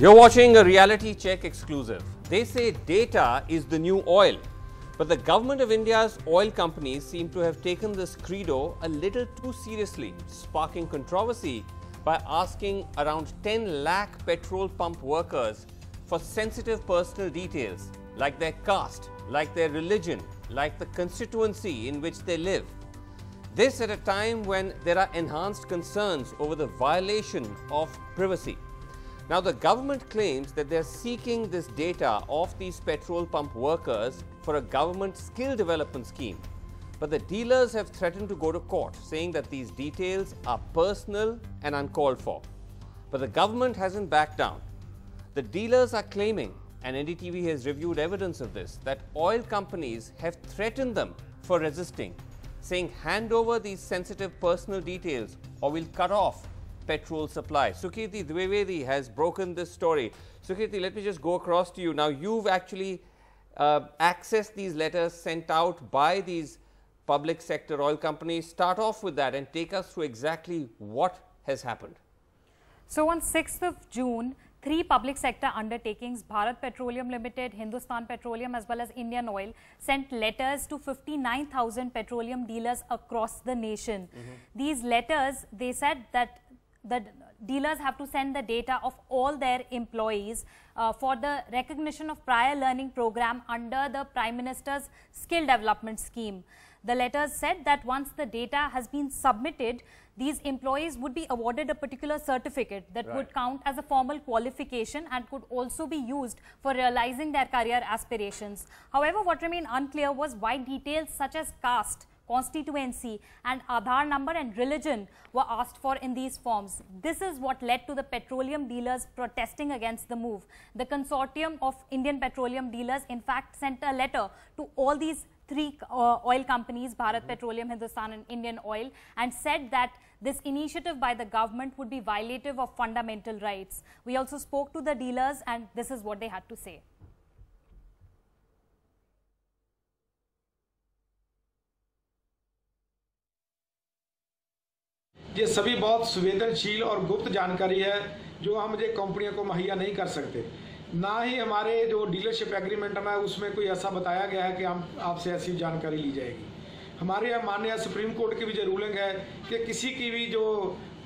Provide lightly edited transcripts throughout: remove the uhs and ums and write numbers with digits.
You're watching a reality check exclusive. They say data is the new oil. But the government of India's oil companies seem to have taken this credo a little too seriously, sparking controversy by asking around 10 lakh petrol pump workers for sensitive personal details like their caste, like their religion, like the constituency in which they live. This at a time when there are enhanced concerns over the violation of privacy. Now, the government claims that they're seeking this data of these petrol pump workers for a government skill development scheme. But the dealers have threatened to go to court, saying that these details are personal and uncalled for. But the government hasn't backed down. The dealers are claiming, and NDTV has reviewed evidence of this, that oil companies have threatened them for resisting, saying hand over these sensitive personal details or we'll cut off petrol supply. Sukirti Dwivedi has broken this story. Sukirti, let me just go across to you. Now, you've actually accessed these letters sent out by these public sector oil companies. Start off with that and take us through exactly what has happened. So, on 6th of June, 3 public sector undertakings, Bharat Petroleum Limited, Hindustan Petroleum as well as Indian Oil, sent letters to 59,000 petroleum dealers across the nation. These letters, they said that the dealers have to send the data of all their employees for the recognition of prior learning program under the Prime Minister's skill development scheme. The letters said that once the data has been submitted, these employees would be awarded a particular certificate that would count as a formal qualification and could also be used for realizing their career aspirations. However, what remained unclear was why details such as caste, constituency and Aadhaar number and religion were asked for in these forms. This is what led to the petroleum dealers protesting against the move. The consortium of Indian petroleum dealers in fact sent a letter to all these 3 oil companies, Bharat Petroleum, Hindustan and Indian Oil, and said that this initiative by the government would be violative of fundamental rights. We also spoke to the dealers and this is what they had to say. ये सभी बहुत संवेदनशील और गुप्त जानकारी है जो हम ये कंपनियों को मुहैया नहीं कर सकते। ना ही हमारे जो डीलरशिप एग्रीमेंट में उसमें कोई ऐसा बताया गया है कि हम आपसे ऐसी जानकारी ली जाएगी। हमारे यहाँ माननीय सुप्रीम कोर्ट की भी जो रूलिंग है कि किसी की भी जो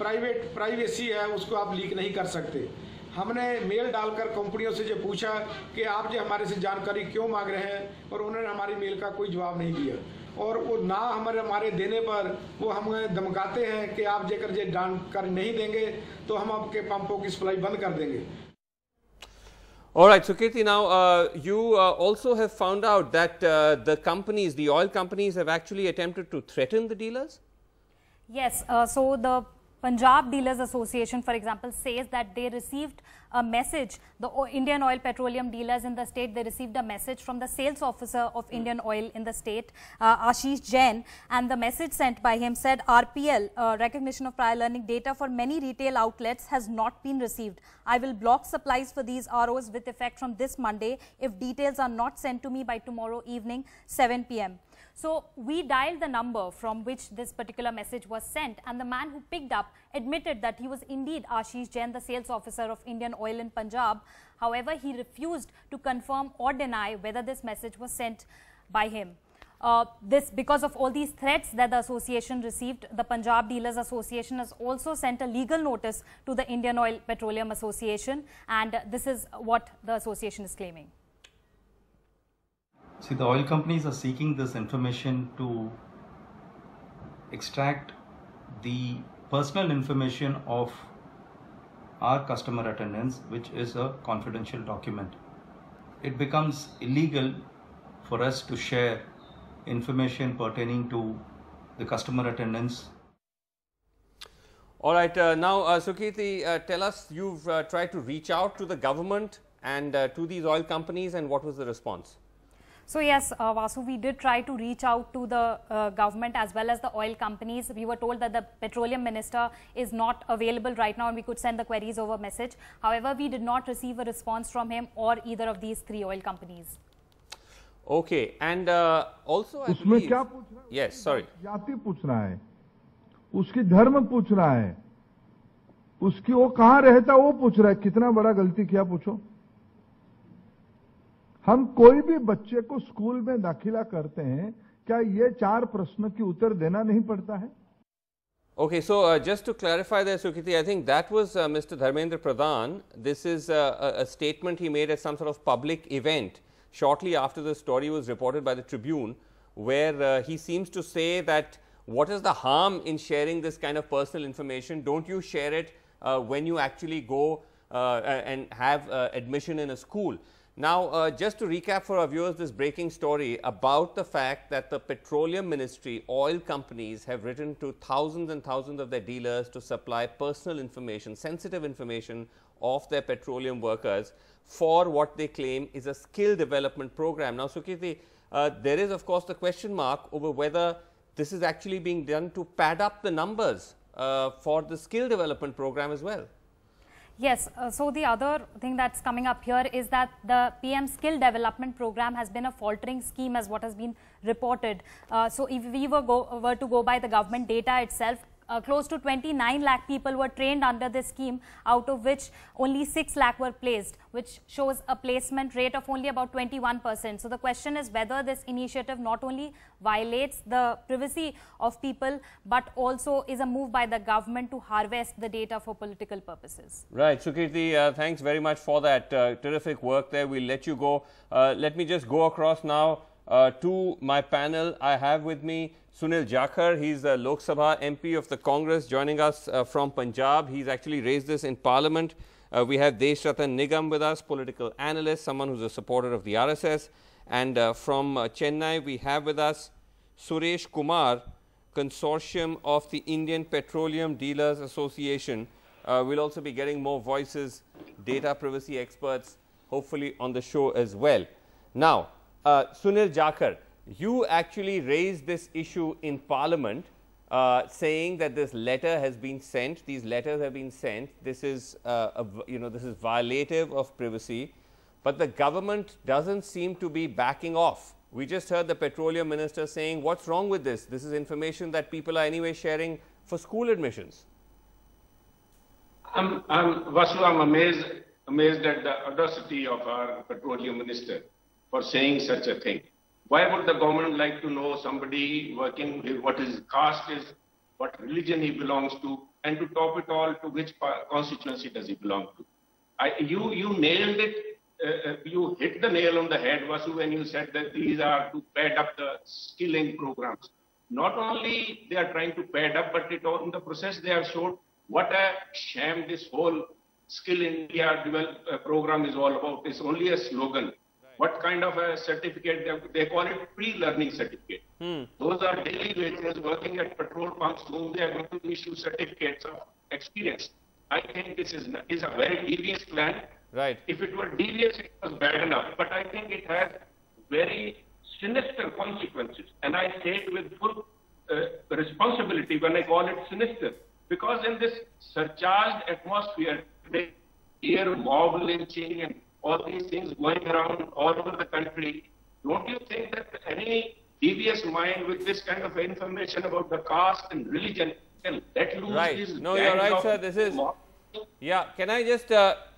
प्राइवेसी है उसको आप लीक नहीं कर सकते। हमने मेल डालकर कंपनियों से जो पूछा कि आप जो हमारे से जानकारी क्यों मांग रहे हैं और उन्होंने हमारी मेल का कोई जवाब नहीं दिया और वो ना हमारे देने पर वो हमें धमकाते हैं कि आप जेकर ये जानकारी नहीं देंगे तो हम आपके पंपों की सप्लाई बंद कर देंगे। All right, Sukirti, now you also have found out that the companies, the oil companies have actually attempted to threaten the dealers? Yes, so the Punjab Dealers Association, for example, says that they received a message, the Indian Oil Petroleum dealers in the state, they received a message from the sales officer of Indian Oil in the state, Ashish Jain, and the message sent by him said RPL, recognition of prior learning data for many retail outlets has not been received. I will block supplies for these ROs with effect from this Monday if details are not sent to me by tomorrow evening 7 p.m. So, we dialed the number from which this particular message was sent and the man who picked up admitted that he was indeed Ashish Jain, the sales officer of Indian Oil in Punjab. However, he refused to confirm or deny whether this message was sent by him. Because of all these threats that the association received, the Punjab Dealers Association has also sent a legal notice to the Indian Oil Petroleum Association, and this is what the association is claiming. See, the oil companies are seeking this information to extract the personal information of our customer attendants, which is a confidential document. It becomes illegal for us to share information pertaining to the customer attendants. All right, now Sukirti, tell us, you've tried to reach out to the government and to these oil companies, and what was the response? So yes, Vasu, we did try to reach out to the government as well as the oil companies. We were told that the petroleum minister is not available right now and we could send the queries over message. However, we did not receive a response from him or either of these 3 oil companies. Okay, and also I believe, yes, sorry. जाति पूछ रहा है, उसकी धर्म पूछ रहा है, उसकी वो कहां रहता वो पूछ रहा है, कितना बड़ा गलती किया पूछो। हम कोई भी बच्चे को स्कूल में दाखिला करते हैं, क्या ये 4 प्रश्न की उत्तर देना नहीं पड़ता है? Okay, so just to clarify there, Sukriti, I think that was Mr. Dharmendra Pradhan. This is a statement he made at some sort of public event shortly after the story was reported by the Tribune, where he seems to say that what is the harm in sharing this kind of personal information? Don't you share it when you actually go and have admission in a school? Now, just to recap for our viewers this breaking story about the fact that the Petroleum Ministry, oil companies have written to thousands and thousands of their dealers to supply personal information, sensitive information of their petroleum workers for what they claim is a skill development program. Now, Sukriti, there is of course the question mark over whether this is actually being done to pad up the numbers for the skill development program as well. Yes, so the other thing that's coming up here is that the PM Skill Development Program has been a faltering scheme as what has been reported. So if we were to go by the government data itself, close to 29 lakh people were trained under this scheme, out of which only 6 lakh were placed, which shows a placement rate of only about 21%. So the question is whether this initiative not only violates the privacy of people, but also is a move by the government to harvest the data for political purposes. Right, Sukriti, thanks very much for that terrific work there. We'll let you go. Let me just go across now to my panel. I have with me Sunil Jakhar. He's a Lok Sabha MP of the Congress, joining us from Punjab. He's actually raised this in Parliament. We have Desh Ratan Nigam with us, political analyst, someone who's a supporter of the RSS. And from Chennai, we have with us Suresh Kumar, consortium of the Indian Petroleum Dealers Association. We'll also be getting more voices, data privacy experts, hopefully on the show as well. Now, Sunil Jakhar, you actually raised this issue in Parliament, saying that this letter has been sent. These letters have been sent. This is, this is violative of privacy, but the government doesn't seem to be backing off. We just heard the Petroleum Minister saying, "What's wrong with this? This is information that people are anyway sharing for school admissions." I'm amazed at the audacity of our Petroleum Minister for saying such a thing. Why would the government like to know somebody working with what his caste is, what religion he belongs to, and to top it all, to which constituency does he belong to? You nailed it. You hit the nail on the head, Vasu, when you said that these are to pad up the skilling programs. Not only they are trying to pad up, but in the process they have showed what a sham this whole Skill India program is all about. It's only a slogan. What kind of a certificate? They call it pre-learning certificate. Those are daily wages working at petrol pumps whom they are going to issue certificates of experience. I think this is a very devious plan. Right. If it were devious, it was bad enough. But I think it has very sinister consequences. And I say it with full responsibility when I call it sinister. Because in this surcharged atmosphere, they hear mob lynching and all these things going around all over the country. Don't you think that any devious mind with this kind of information about the caste and religion can let loose right. No, you're right, sir. This is... Yeah, can I just...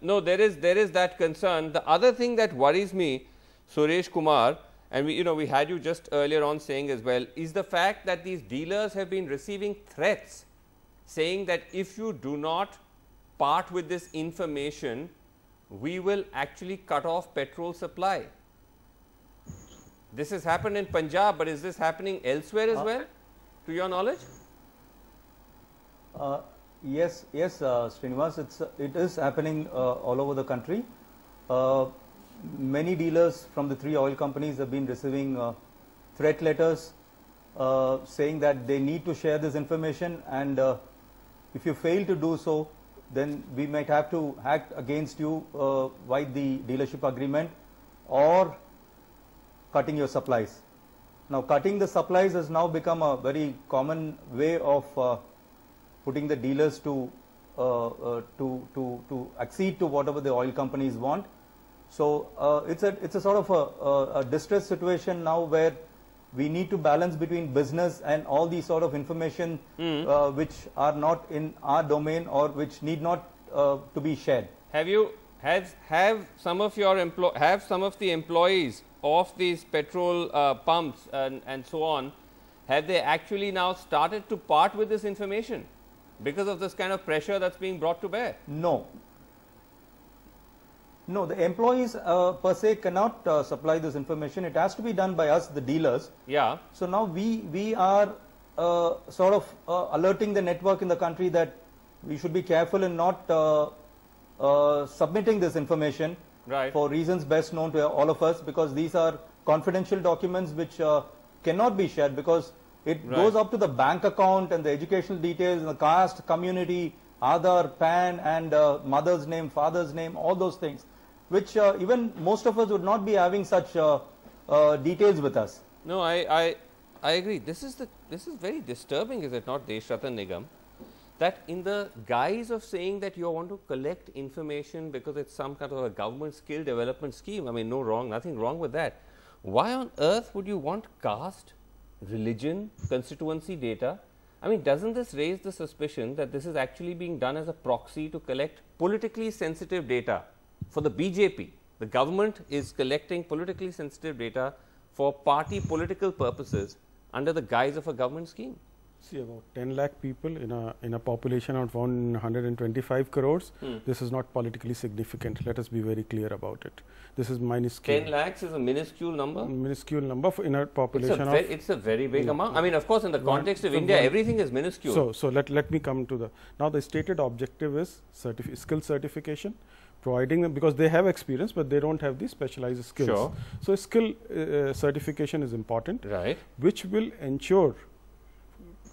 no, there is that concern. The other thing that worries me, Suresh Kumar, and we had you just earlier on saying as well, is the fact that these dealers have been receiving threats saying that if you do not part with this information, we will actually cut off petrol supply. This has happened in Punjab, but is this happening elsewhere as well, to your knowledge? Yes, Srinivas, it is happening all over the country. Many dealers from the 3 oil companies have been receiving threat letters saying that they need to share this information, and if you fail to do so, then we might have to act against you by the dealership agreement or cutting your supplies. Now, cutting the supplies has now become a very common way of putting the dealers to accede to whatever the oil companies want. So it's a sort of a distress situation now, where we need to balance between business and all these sort of information which are not in our domain or which need not to be shared. Have some of the employees of these petrol pumps and so on, have they actually now started to part with this information because of this kind of pressure that's being brought to bear? No. No, the employees per se cannot supply this information. It has to be done by us, the dealers. Yeah. So now we are sort of alerting the network in the country that we should be careful in not submitting this information for reasons best known to all of us, because these are confidential documents which cannot be shared, because it goes up to the bank account and the educational details and the caste, community, Aadhaar, PAN and mother's name, father's name, all those things, which even most of us would not be having such details with us. No, I agree. This is very disturbing, is it not, Deshratan Nigam, that in the guise of saying that you want to collect information because it's some kind of a government skill development scheme, I mean, nothing wrong with that. Why on earth would you want caste, religion, constituency data? I mean, doesn't this raise the suspicion that this is actually being done as a proxy to collect politically sensitive data for the BJP? The government is collecting politically sensitive data for party political purposes under the guise of a government scheme. See, about 10 lakh people in a population of 125 crores, this is not politically significant. Let us be very clear about it. This is minuscule. 10 lakhs is a minuscule number? Minuscule number in a population it's a very big amount. I mean, of course, in the context of India, everything is minuscule. So let me come to now the stated objective is skill certification, providing them, because they have experience but they don't have the specialized skills. Sure. So skill certification is important, right, which will ensure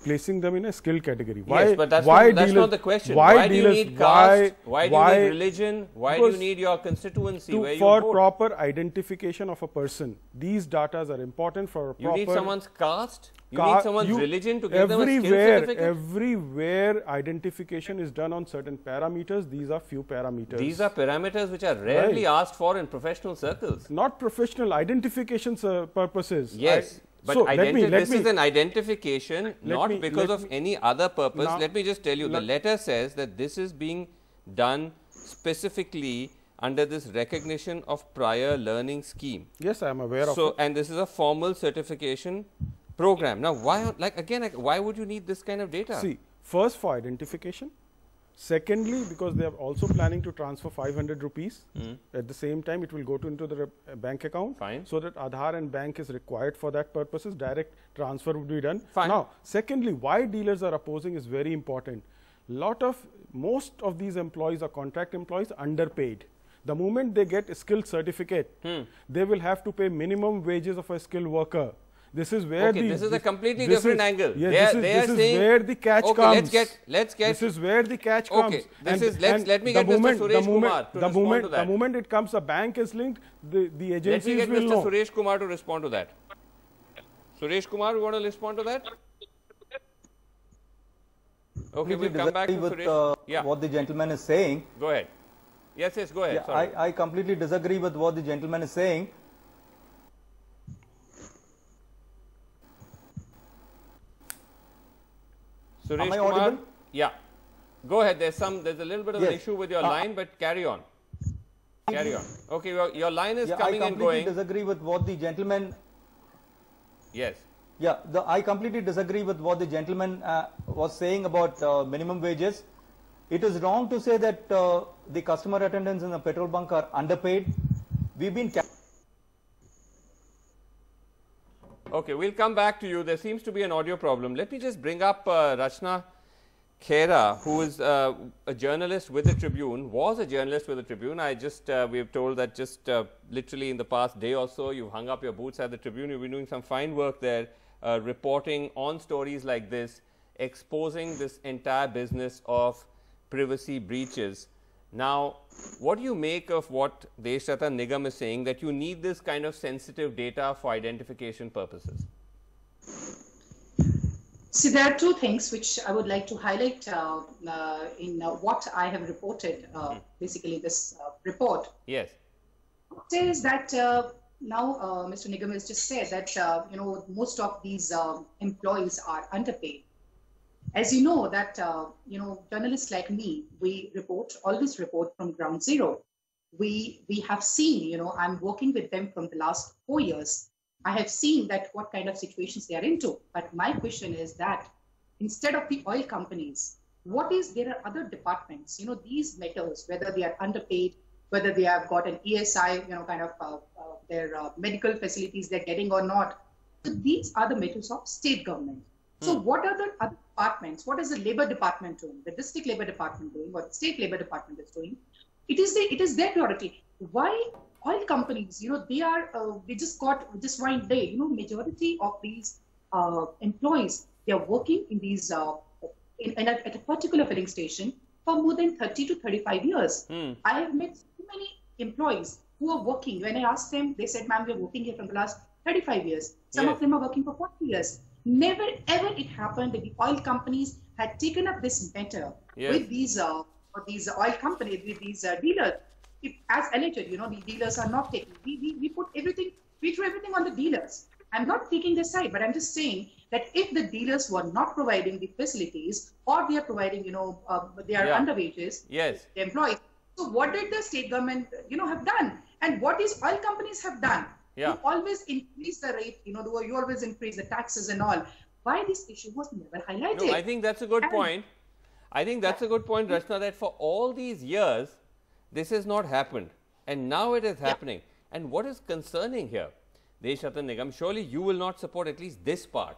placing them in a skill category. Why? Yes, but that's not the question. Why do you need caste? Why do you need religion? Why do you need your constituency? For proper identification of a person, these data are important for a proper. You need someone's caste. You need someone's religion to give them a skill certificate. Everywhere identification is done on certain parameters. These are few parameters. These are parameters which are rarely asked for in professional circles. Not professional, identification purposes. Yes. But this is an identification, not because of any other purpose. Let me just tell you, the letter says that this is being done specifically under this recognition of prior learning scheme. Yes, I am aware of it. And this is a formal certification program. Now, why would you need this kind of data? See, first for identification. Secondly, because they are also planning to transfer 500 rupees. At the same time, it will go into the bank account. Fine. So that Aadhaar and bank is required for that purposes. Direct transfer would be done. Fine. Now, secondly, why dealers are opposing is very important. Most of these employees are contract employees, underpaid. The moment they get a skill certificate, they will have to pay minimum wages of a skilled worker. This is where this is a completely different angle. Yes, this is where the catch comes. Let's get. This is where the catch comes. Let me get Mr. Suresh Kumar to respond to that. The moment it comes, a bank is linked, the agencies will know. Let me get Mr. Suresh Kumar to respond to that. Suresh Kumar, you want to respond to that? Okay, we'll come back to Suresh. What the gentleman is saying. Go ahead. Yes, go ahead. Yeah, I completely disagree with what the gentleman is saying. Suresh Am I Kumar? audible? Yeah. Go ahead. There's a little bit of an issue with your line, but carry on. Carry on. Okay, your line is coming and going. I completely disagree with what the gentleman. Yes. Yeah, I completely disagree with what the gentleman was saying about minimum wages. It is wrong to say that the customer attendants in the petrol bunk are underpaid. We've been. Okay, we'll come back to you. There seems to be an audio problem. Let me just bring up Rachna Khera, who is a journalist with the Tribune, was a journalist with the Tribune. We have told that just literally in the past day or so, you've hung up your boots at the Tribune. You've been doing some fine work there, reporting on stories like this, exposing this entire business of privacy breaches. Now, what do you make of what Deshratan Nigam is saying, that you need this kind of sensitive data for identification purposes? See, there are two things which I would like to highlight in what I have reported, basically this report. Yes. It says that now Mr. Nigam has just said that most of these employees are underpaid. As you know that journalists like me, we always report from ground zero. We have seen, I'm working with them from the last 4 years. I have seen that what kind of situations they are into. But my question is that instead of the oil companies, there are other departments, these metals, whether they are underpaid, whether they have got an ESI, their medical facilities they're getting or not. So these are the matters of state government. So what are the other departments? What is the labor department doing? The district labor department doing? What the state labor department is doing? It is their priority. Why oil companies? They just one day. Majority of these employees, they are working in these at a particular filling station for more than 30 to 35 years. I have met so many employees who are working. When I asked them, they said, "Ma'am, we're working here from the last 35 years. Some of them are working for 40 years. Never ever it happened that the oil companies had taken up this matter with these oil companies, with these dealers. As alleged, the dealers are not taking. We throw everything on the dealers. I'm not taking their side, but I'm just saying that if the dealers were not providing the facilities, or they are providing, they are under wages, the employees. So what did the state government, have done? And what these oil companies have done? You always increase the rate, you always increase the taxes and all. Why this issue was never highlighted? No, I think that's a good point. I think that's a good point, Rachna, that for all these years, this has not happened. And now it is happening. And what is concerning here, Deshratan Nigam, surely you will not support at least this part,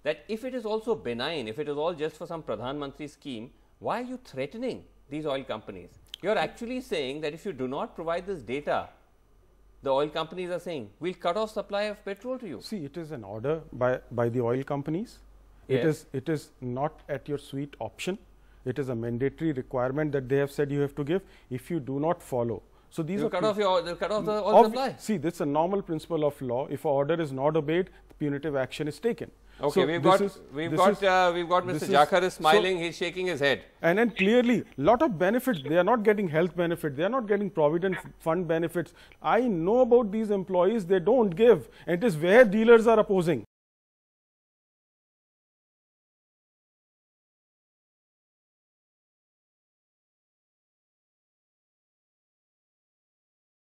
that if it is also benign, if it is all just for some Pradhan Mantri scheme, why are you threatening these oil companies? You are actually saying that if you do not provide this data, the oil companies are saying, we'll cut off supply of petrol to you. See, it is an order by the oil companies. It is not at your sweet option. It is a mandatory requirement that they have said you have to give. If you do not follow, so these they'll cut off the oil supply. See, this is a normal principle of law. If an order is not obeyed, punitive action is taken. Okay, so we've got Mr. Jakhar is smiling, he's shaking his head. And then clearly, lot of benefits, they are not getting health benefit, they are not getting provident fund benefits. I know about these employees, they don't give, and it is where dealers are opposing.